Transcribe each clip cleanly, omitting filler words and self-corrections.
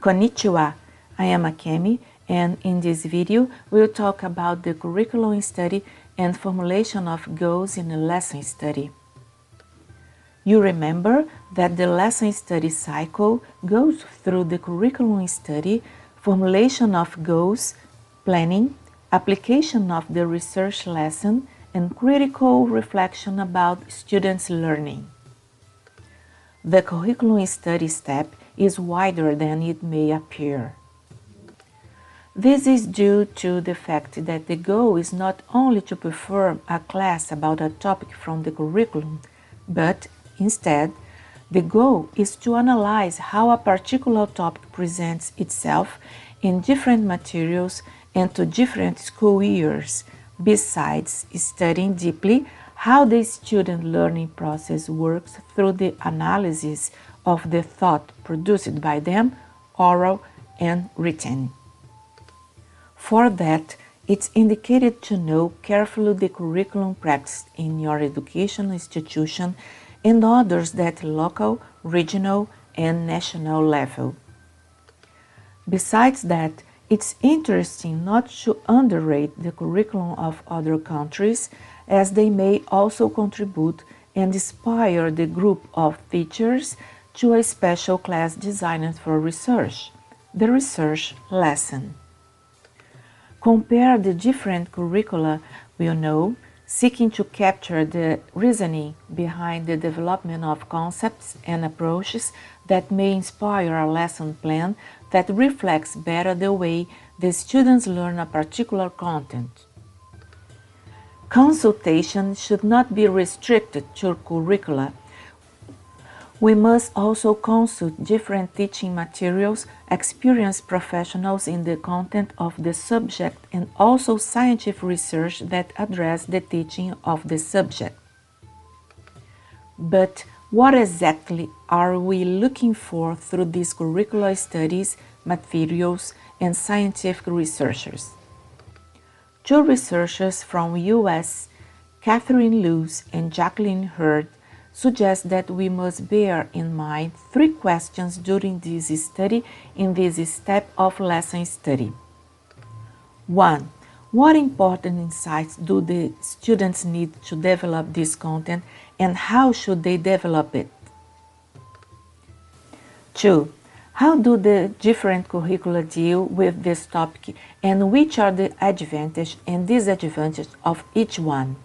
Konnichiwa, I am Akemi, and in this video we'll talk about the curriculum study and formulation of goals in a lesson study. You remember that the lesson study cycle goes through the curriculum study, formulation of goals, planning, application of the research lesson, and critical reflection about students' learning. The curriculum study step is wider than it may appear. This is due to the fact that the goal is not only to perform a class about a topic from the curriculum, but instead, the goal is to analyze how a particular topic presents itself in different materials and to different school years, besides studying deeply how the student learning process works through the analysis of the thought produced by them, oral and written. For that, it's indicated to know carefully the curriculum practiced in your educational institution and others at local, regional, and national level. Besides that, it's interesting not to underrate the curriculum of other countries, as they may also contribute and inspire the group of teachers to a special class designed for research, the research lesson. Compare the different curricula we know, seeking to capture the reasoning behind the development of concepts and approaches that may inspire a lesson plan that reflects better the way the students learn a particular content. Consultation should not be restricted to curricula. We must also consult different teaching materials, experienced professionals in the content of the subject, and also scientific research that address the teaching of the subject. But what exactly are we looking for through these curricular studies, materials, and scientific researchers? Two researchers from US, Catherine Lewis and Jacqueline Hurd, suggest that we must bear in mind three questions during this study in this step of lesson study. 1. What important insights do the students need to develop this content and how should they develop it? 2. How do the different curricula deal with this topic and which are the advantages and disadvantages of each one?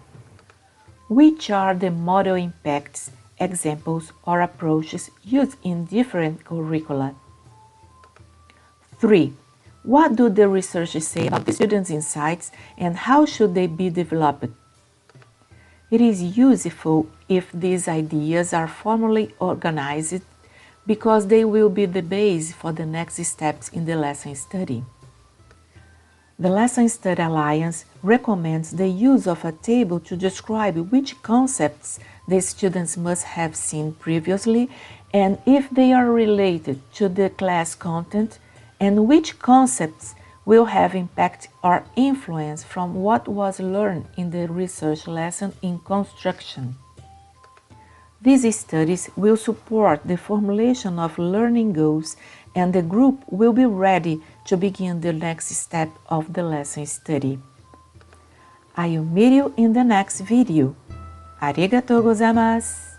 Which are the model impacts, examples, or approaches used in different curricula? 3. What do the researchers say about the students' insights and how should they be developed? It is useful if these ideas are formally organized because they will be the base for the next steps in the lesson study. The Lesson Study Alliance recommends the use of a table to describe which concepts the students must have seen previously and if they are related to the class content, and which concepts will have impact or influence from what was learned in the research lesson in construction. These studies will support the formulation of learning goals and the group will be ready to begin the next step of the lesson study. I will meet you in the next video. Arigatou gozaimasu!